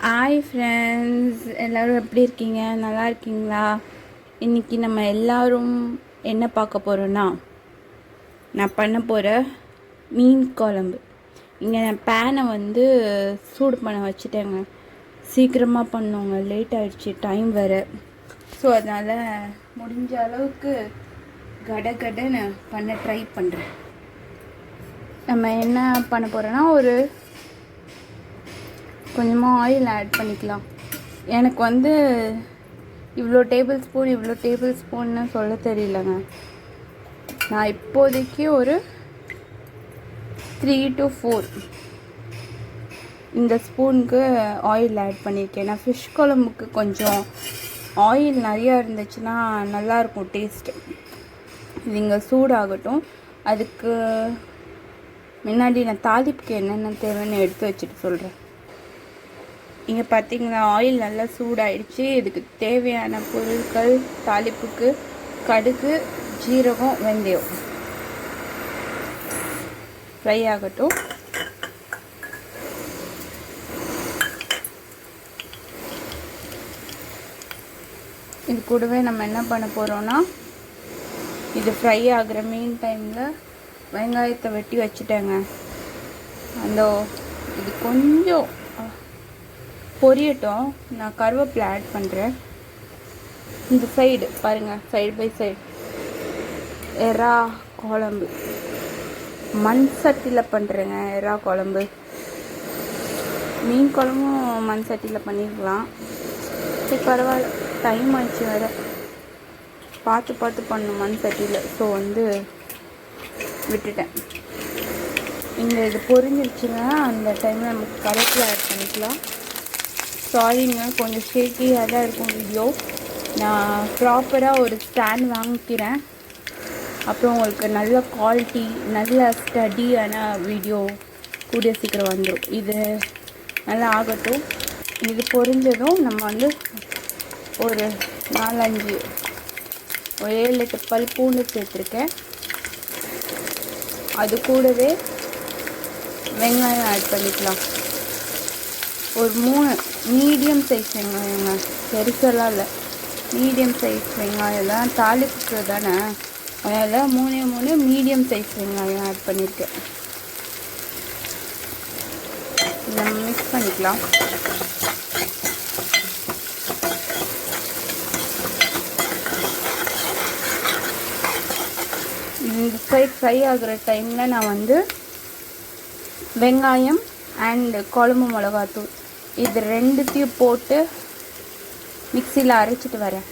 Hi friends, எல்லோரும் எப்படி இருக்கீங்க? நல்லா இருக்கீங்களா? இன்றைக்கி நம்ம எல்லோரும் என்ன பார்க்க போகிறோன்னா, நான் பண்ண போகிற மீன் குழம்பு. இங்கே நான் பேனை வந்து சூடு பண்ண வச்சுட்டேங்க. சீக்கிரமாக பண்ணோங்க, லேட் ஆகிடுச்சு, டைம் வேறு. ஸோ அதனால் முடிஞ்ச அளவுக்கு கடன்னு பண்ண ட்ரை பண்ணுறேன். நம்ம என்ன பண்ண போகிறோன்னா, கொஞ்சமாக ஆயில் ஆட் பண்ணிக்கலாம். எனக்கு வந்து இவ்வளோ டேபிள் ஸ்பூன்னு சொல்ல தெரியலங்க. நான் இப்போதைக்கு ஒரு 3 to 4 இந்த ஸ்பூனுக்கு ஆயில் ஆட் பண்ணியிருக்கேன். நான் ஃபிஷ் குழம்புக்கு கொஞ்சம் ஆயில் நிறையா இருந்துச்சுன்னா நல்லாயிருக்கும் டேஸ்ட்டு. இது இங்கே சூடாகட்டும். அதுக்கு முன்னாடி நான் தாளிப்புக்கு என்னென்ன தேவைன்னு எடுத்து வச்சுட்டு சொல்கிறேன். இங்கே பார்த்தீங்களா, ஆயில் நல்லா சூடாயிடுச்சு. இதுக்கு தேவையான பொருட்கள் தாளிப்புக்கு கடுகு, ஜீரகம், வெந்தயம். ஃப்ரை ஆகட்டும். இது கூடவே நம்ம என்ன பண்ண போகிறோன்னா, இது ஃப்ரை ஆகிற மீன் டைமில் வெங்காயத்தை வெட்டி வச்சுட்டேங்க. இது கொஞ்சம் பொரியட்டும். நான் கருவேப்பிலை ஆட் பண்ணுறேன். இந்த சைடு பாருங்கள், சைடு பை சைடு எறா குழம்பு மண் சட்டியில் பண்ணுறேங்க. எறா குழம்பு, மீன் குழம்பும் மண் சட்டியில் பண்ணிக்கலாம். சரி, பரவாயில்ல, டைம் ஆயிடுச்சு வேறு. பார்த்து பண்ணணும் மண் சட்டியில். ஸோ விட்டுட்டேன். இங்கே இது பொரிஞ்சிருச்சுன்னா அந்த டைமில் நமக்கு கருவேப்பிலை ஆட் பண்ணிக்கலாம். சாரிங்க, கொஞ்சம் ஷேக்கியாக தான் இருக்கும் வீடியோ. நான் ப்ராப்பராக ஒரு ஸ்டாண்ட் வாங்கிக்கிறேன். அப்புறம் உங்களுக்கு நல்ல குவாலிட்டி, நல்ல ஸ்டடியான வீடியோ கூடிய சீக்கிரம் வந்துடும். இது நல்லா ஆகட்டும். இது பொரிஞ்சதும் நம்ம ஒரு 4-5 ஒரு 7-8 பல் பூண்டு சேர்த்துருக்கேன். அது கூடவே வெங்காயம் ஆட் பண்ணிக்கலாம். ஒரு 3 மீடியம் சைஸ் வெங்காயங்க, பெருசெல்லாம் இல்லை, மீடியம் சைஸ் வெங்காயம் தான். தாளிப்புக்கு தானே, அதனால் 3 மீடியம் சைஸ் வெங்காயம் ஆட் பண்ணியிருக்கேன். நம்ம மிக்ஸ் பண்ணிக்கலாம். இந்த சைட் ஃப்ரை ஆகிற டைமில் நான் வெங்காயம் அண்ட் குழம்பு மிளகாத்தூள் இது ரெண்டுத்தையும் போட்டு மிக்சியில் அரைச்சிட்டு வரேன்.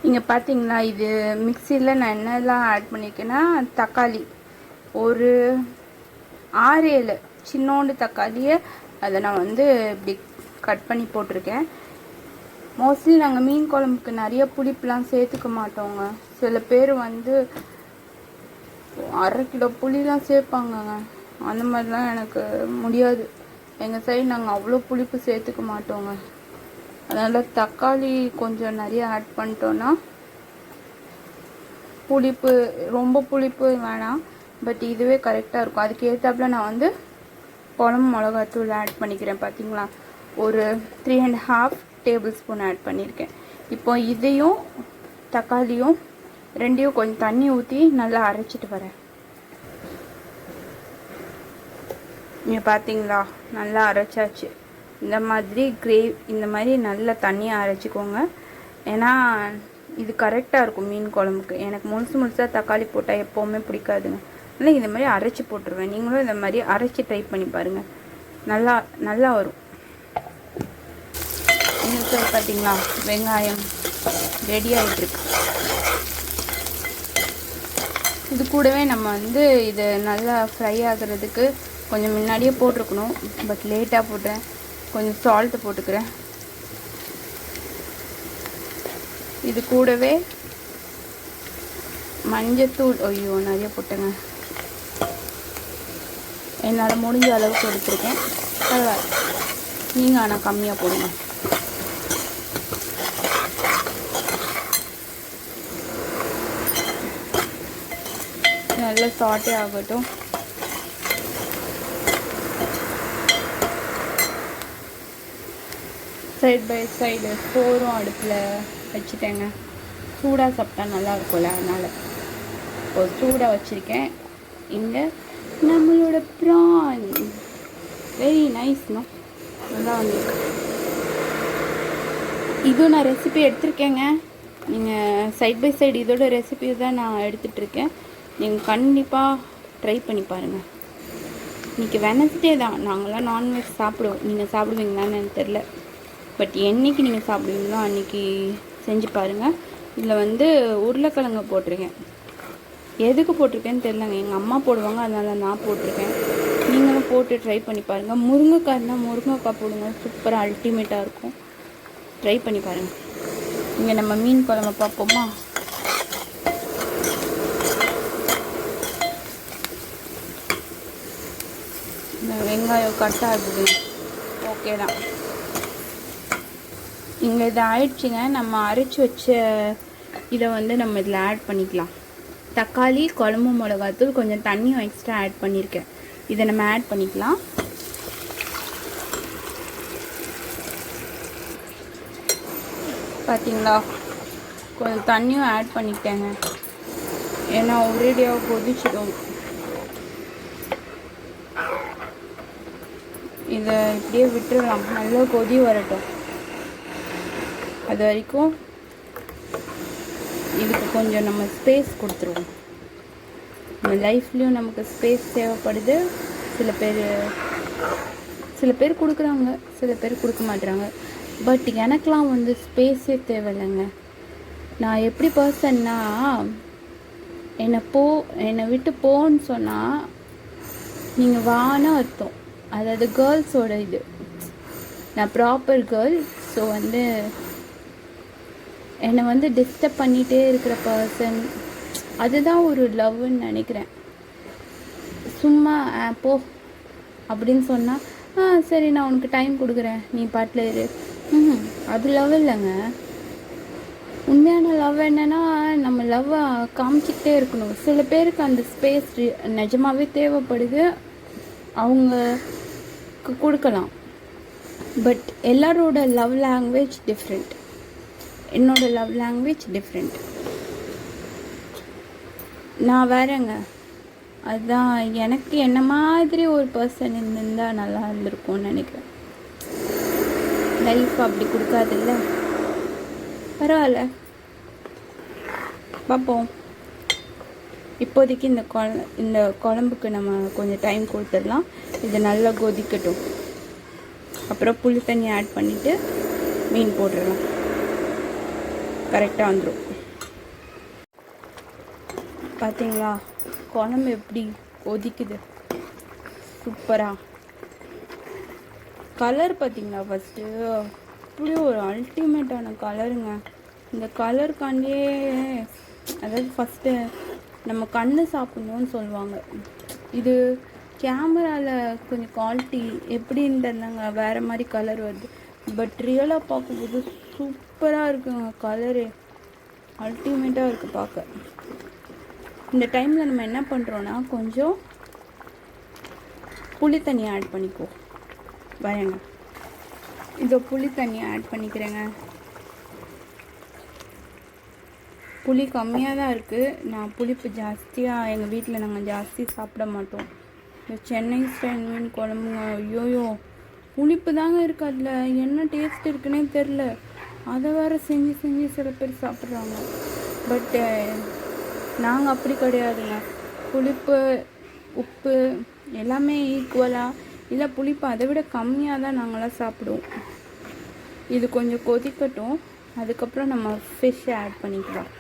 இங்கே பார்த்தீங்களா, இது மிக்சியில் நான் என்னெல்லாம் ஆட் பண்ணியிருக்கேன்னா, தக்காளி ஒரு 6-7 சின்னோண்டு தக்காளியை அதை நான் இப்படி கட் பண்ணி போட்டிருக்கேன். மோஸ்ட்லி நாங்கள் மீன் குழம்புக்கு நிறைய புளிப்புலாம் சேர்த்துக்க மாட்டோங்க. சில பேர் 1/2 கிலோ புளிலாம் சேர்ப்பாங்கங்க. அந்த மாதிரிலாம் எனக்கு முடியாது. எங்கள் சைடு நாங்கள் அவ்வளோ புளிப்பு சேர்த்துக்க மாட்டோங்க. அதனால் தக்காளி கொஞ்சம் நிறைய ஆட் பண்ணிட்டோன்னா ரொம்ப புளிப்பு வேணாம். பட் இதுவே கரெக்டாக இருக்கும். அதுக்கு ஏற்றாப்புல நான் குழம்பு மிளகாத்தூள் ஆட் பண்ணிக்கிறேன். பார்த்தீங்களா, ஒரு 3.5 டேபிள் ஸ்பூன் ஆட் பண்ணியிருக்கேன். இப்போ இதையும் தக்காளியும் ரெண்டையும் கொஞ்சம் தண்ணி ஊற்றி நல்லா அரைச்சிட்டு வரேன். நீங்கள் பார்த்தீங்களா, நல்லா அரைச்சாச்சு. இந்த மாதிரி நல்லா தண்ணியாக அரைச்சிக்கோங்க. ஏன்னா இது கரெக்டாக இருக்கும் மீன் குழம்புக்கு. எனக்கு முழுசாக தக்காளி போட்டால் எப்போவுமே பிடிக்காதுங்க. அதனால் இந்த மாதிரி அரைச்சி போட்டுருவேன். நீங்களும் இந்த மாதிரி அரைச்சி ட்ரை பண்ணி பாருங்கள், நல்லா வரும். இன்னும் பார்த்தீங்களா, வெங்காயம் ரெடி ஆகிட்டுருக்கு. இது கூடவே நம்ம இது நல்லா ஃப்ரை ஆகிறதுக்கு கொஞ்சம் முன்னாடியே போட்டிருக்கணும். பட் லேட்டாக போட்டேன். கொஞ்சம் சால்ட்டு போட்டுக்கிறேன். இது கூடவே மஞ்சத்தூள் நிறைய போட்டேங்க. என்னால் முடிஞ்ச அளவுக்கு எடுத்துருக்கேன். பரவாயில்ல, நீங்கள் ஆனால் கம்மியாக போடுங்க. நல்லா சாட்டே ஆகட்டும். சைட் பை சைடு சோறும் அடுப்பில் வச்சுட்டேங்க. சூடாக சாப்பிட்டா நல்லா இருக்கும்ல, அதனால் ஒரு சூடாக வச்சுருக்கேன். இங்கே நம்மளோட ப்ரான் வெரி நைஸ்னோ, நல்லா வந்துருக்கு. இதுவும் நான் ரெசிபி எடுத்திருக்கேங்க. நீங்கள் சைட் பை சைடு இதோட ரெசிபி தான் நான் எடுத்துகிட்ருக்கேன். நீங்கள் கண்டிப்பாக ட்ரை பண்ணி பாருங்கள். இன்றைக்கி வெனஸ்டே தான், நாங்களாம் நான்வெஜ் சாப்பிடுவோம். நீங்கள் சாப்பிடுவீங்களான்னு எனக்கு தெரில, பட் என்றைக்கு நீங்கள் சாப்பிடுவீங்களோ அன்றைக்கி செஞ்சு பாருங்கள். இதில் உருளைக்கிழங்கு போட்டிருக்கேன். எதுக்கு போட்டிருக்கேன்னு தெரிலங்க, எங்கள் அம்மா போடுவாங்க, அதனால் நான் போட்டிருக்கேன். நீங்களும் போட்டு ட்ரை பண்ணி பாருங்கள். முருங்கைக்காய்னா முருங்கைக்காய் போடுங்க, சூப்பராக அல்டிமேட்டாக இருக்கும். ட்ரை பண்ணி பாருங்கள். இங்கே நம்ம மீன் குழம்பு பார்ப்போமா? இந்த வெங்காயம் கட் ஆகுது, ஓகே தான். இங்கே இது ஆயிடுச்சுங்க. நம்ம அரைச்சி வச்ச இதை நம்ம இதில் ஆட் பண்ணிக்கலாம். தக்காளி, குழம்பு மிளகாத்தூள், கொஞ்சம் தண்ணியும் எக்ஸ்ட்ரா ஆட் பண்ணியிருக்கேன். இதை நம்ம ஆட் பண்ணிக்கலாம். பார்த்தீங்களா, கொஞ்சம் தண்ணியும் ஆட் பண்ணிட்டேங்க, ஏன்னா ஒரேடியாக கொதிச்சிடும். இதை இப்படியே விட்டுடலாம், நல்லா கொதி வரட்டும். அது வரைக்கும் இதுக்கு கொஞ்சம் நம்ம ஸ்பேஸ் கொடுத்துருவோம். நம்ம லைஃப்லேயும் நமக்கு ஸ்பேஸ் தேவைப்படுது. சில பேர் கொடுக்குறாங்க, சில பேர் கொடுக்க மாட்டுறாங்க. பட் எனக்கெலாம் ஸ்பேஸே தேவையில்லைங்க. நான் எப்படி பர்சன்னா, என்னை விட்டு போன்னு சொன்னால் நீங்கள் வான்னு அர்த்தம். அதாவது கேர்ள்ஸோட இது, நான் ப்ராப்பர் கேர்ள். ஸோ என்னை டிஸ்டர்ப் பண்ணிகிட்டே இருக்கிற பர்சன், அதுதான் ஒரு லவ்னு நினைக்கிறேன். சும்மா போ அப்படின்னு சொன்னால் சரி நான் உனக்கு டைம் கொடுக்குறேன், நீ பாட்டில் இரு, அது லவ் இல்லைங்க. உண்மையான லவ் என்னென்னா, நம்ம லவ்வை காமிச்சிக்கிட்டே இருக்கணும். சில பேருக்கு அந்த ஸ்பேஸ் நிஜமாகவே தேவைப்படுது, அவங்களுக்கு கொடுக்கலாம். பட் எல்லாரோட லவ் லாங்குவேஜ் டிஃப்ரெண்ட். என்னோட லவ் லாங்குவேஜ் டிஃப்ரெண்ட். நான் வேறேங்க. அதுதான், எனக்கு என்ன மாதிரி ஒரு பர்சன் இருந்தால் நல்லா இருந்திருக்கும்னு நினைக்கிறேன். லைஃப் அப்படி கொடுக்காதில்ல, பரவாயில்ல, பார்ப்போம். இப்போதைக்கு இந்த குழம்புக்கு நம்ம கொஞ்சம் டைம் கொடுத்துடலாம். இது நல்லா கொதிக்கட்டும். அப்புறம் புளி தண்ணி ஆட் பண்ணிவிட்டு மீன் போட்டுடலாம். கரெக்டாக வந்துடும். பார்த்தீங்களா குழம்பு எப்படி கொதிக்குது, சூப்பராக. கலர் பார்த்தீங்களா, ஃபஸ்ட்டு அப்படி ஒரு அல்டிமேட்டான கலருங்க. இந்த கலருக்காண்டியே, அதாவது ஃபஸ்ட்டு நம்ம கண்ணு சாப்பிட்ணுன்னு சொல்லுவாங்க. இது கேமராவில் கொஞ்சம் குவாலிட்டி எப்படின்னு தெரிலங்க, வேறு மாதிரி கலர் வருது. பட் ரியலாக பார்க்கும்போது சூப்பராக இருக்குங்க, கலரு அல்டிமேட்டாக இருக்குது பார்க்க. இந்த டைமில் நம்ம என்ன பண்ணுறோன்னா, கொஞ்சம் புளி தண்ணி ஆட் பண்ணிக்குவோம். வரேங்க, இதோ புளி தண்ணி ஆட் பண்ணிக்கிறேங்க. புளி கம்மியாக தான் இருக்குது. நான் புளிப்பு ஜாஸ்தியாக எங்கள் வீட்டில் நாங்கள் ஜாஸ்தி சாப்பிட மாட்டோம். இந்த சென்னை ஸ்டைல் மீன் குழம்புங்க, ஐயோயோ புளிப்பு தாங்க இருக்குது. அதில் என்ன டேஸ்ட் இருக்குன்னே தெரில. அதை வேறு செஞ்சு சில பேர் சாப்பிட்றாங்க. பட்டு நாங்கள் அப்படி கிடையாதுங்க. புளிப்பு உப்பு எல்லாமே ஈக்குவலாக, இல்லை புளிப்பு அதை விட கம்மியாக தான் நாங்களாம் சாப்பிடுவோம். இது கொஞ்சம் கொதிக்கட்டும், அதுக்கப்புறம் நம்ம ஃபிஷ்ஷை ஆட் பண்ணிக்கலாம்.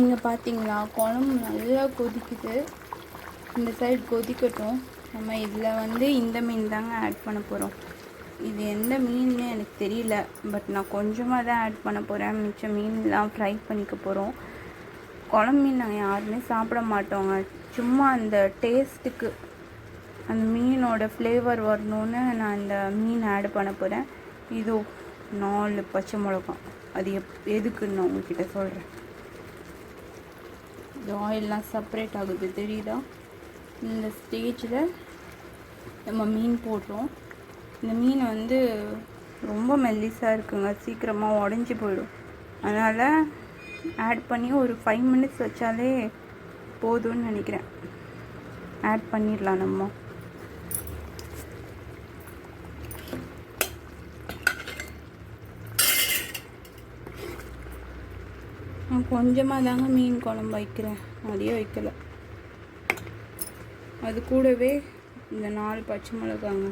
இங்கே பார்த்தீங்களா, குழம்பு நல்லா கொதிக்குது. இந்த சைடு கொதிக்கட்டும். நம்ம இதில் இந்த மீன் தாங்க ஆட் பண்ண போகிறோம். இது எந்த மீன்னு எனக்கு தெரியல, பட் நான் கொஞ்சமாக தான் ஆட் பண்ண போகிறேன். மிச்ச மீன்லாம் ஃப்ரை பண்ணிக்க போகிறோம். குழம்பு மீன் நாங்கள் யாருமே சாப்பிட மாட்டோங்க. சும்மா அந்த டேஸ்ட்டுக்கு, அந்த மீனோட ஃப்ளேவர் வரணுன்னு நான் இந்த மீன் ஆட் பண்ண போகிறேன். இதோ 4 பச்சை மிளகாய். அது எதுக்குன்னு நான் உங்ககிட்ட சொல்கிறேன். இது ஆயிலெலாம் செப்பரேட் ஆகுது தெரியுதா? இந்த ஸ்டேஜில் நம்ம மீன் போடுறோம். இந்த மீன் வந்து ரொம்ப மெல்லிஸாக இருக்குங்க, சீக்கிரமாக உடஞ்சி போயிடும். அதனால் ஆட் பண்ணி ஒரு 5 மினிட்ஸ் வச்சாலே போதும்னு நினைக்கிறேன். ஆட் பண்ணிடலாம் நம்ம. நான் கொஞ்சமாக தாங்க மீன் குழம்பு வைக்கிறேன், நிறைய வைக்கல. அது கூடவே இந்த 4 பச்சை மிளகாங்க.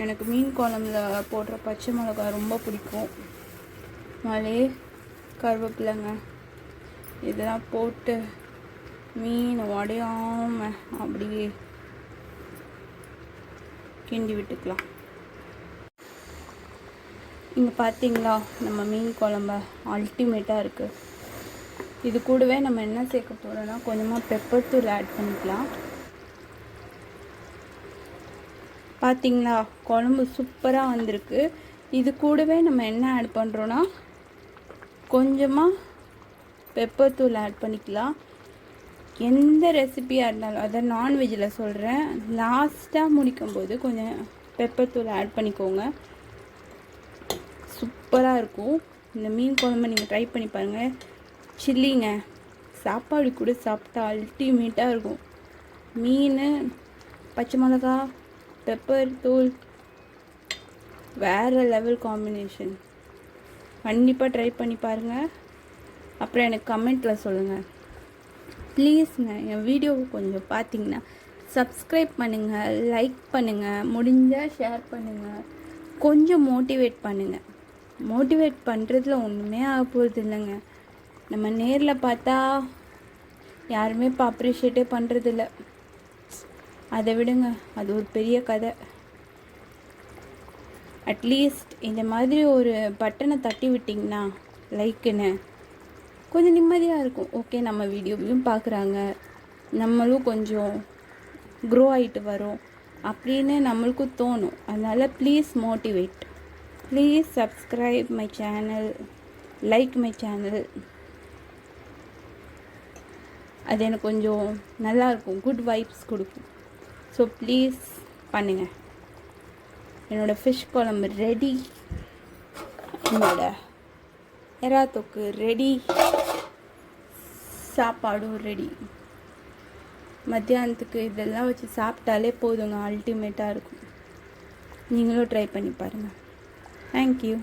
எனக்கு மீன் குழம்புல போடுற பச்சை மிளகா ரொம்ப பிடிக்கும். மேலே கருவேப்பிலைங்க, இதெல்லாம் போட்டு மீன் உடையாமல் அப்படியே கிண்டி விட்டுக்கலாம். இங்கே பார்த்தீங்களா, நம்ம மீன் குழம்பு அல்டிமேட்டாக இருக்குது. இது கூடவே நம்ம என்ன சேர்க்க போகிறோன்னா கொஞ்சமாக பெப்பர் தூள் ஆட் பண்ணிக்கலாம். பார்த்தீங்களா, குழம்பு சூப்பராக வந்திருக்கு. இது கூடவே நம்ம என்ன ஆட் பண்ணுறோன்னா கொஞ்சமாக பெப்பர் தூள் ஆட் பண்ணிக்கலாம். எந்த ரெசிபியாக இருந்தாலும், அதை நான்வெஜ்ஜில் சொல்கிறேன், லாஸ்ட்டாக முடிக்கும்போது கொஞ்சம் பெப்பர் தூள் ஆட் பண்ணிக்கோங்க. சூப்பராக இருக்கும். இந்த மீன் குழம்பு நீங்கள் ட்ரை பண்ணி பாருங்கள். சில்லிங்க, சாப்பாடு கூட சாப்பிட்டா அல்டிமேட்டாக இருக்கும். மீன், பச்சை மிளகா, பெப்பர் தூள், வேறு லெவல் காம்பினேஷன். கண்டிப்பாக ட்ரை பண்ணி பாருங்கள். அப்புறம் எனக்கு கமெண்ட்டில் சொல்லுங்கள். ப்ளீஸுங்க, என் வீடியோவை கொஞ்சம் பார்த்தீங்கன்னா சப்ஸ்கிரைப் பண்ணுங்கள், லைக் பண்ணுங்கள், முடிஞ்சால் ஷேர் பண்ணுங்கள், கொஞ்சம் மோட்டிவேட் பண்ணுங்கள். மோட்டிவேட் பண்ணுறதுல ஒன்றுமே ஆக போகிறது இல்லைங்க. நம்ம நேரில் பார்த்தா யாருமே இப்போ அப்ரிஷியேட்டே பண்ணுறதில்ல. அதை விடுங்க, அது ஒரு பெரிய கதை. அட்லீஸ்ட் இந்த மாதிரி ஒரு பட்டனை தட்டி விட்டிங்கன்னா, லைக்குன்னு, கொஞ்சம் நிம்மதியாக இருக்கும். ஓகே, நம்ம வீடியோவையும் பார்க்குறாங்க, நம்மளும் கொஞ்சம் க்ரோ ஆகிட்டு வரோம் அப்படின்னு நம்மளுக்கும் தோணும். அதனால் please motivate, please subscribe my channel, like my channel. அது எனக்கு கொஞ்சம் நல்லாயிருக்கும், குட் வைப்ஸ் கொடுக்கும். ஸோ ப்ளீஸ் பண்ணுங்கள். என்னோடய ஃபிஷ் குழம்பு ரெடி, என்னோட எறா தொக்கு ரெடி, சாப்பாடும் ரெடி. மத்தியானத்துக்கு இதெல்லாம் வச்சு சாப்பிட்டாலே போதுங்க, அல்டிமேட்டாக இருக்கும். நீங்களும் ட்ரை பண்ணி பாருங்கள். தேங்க்யூ.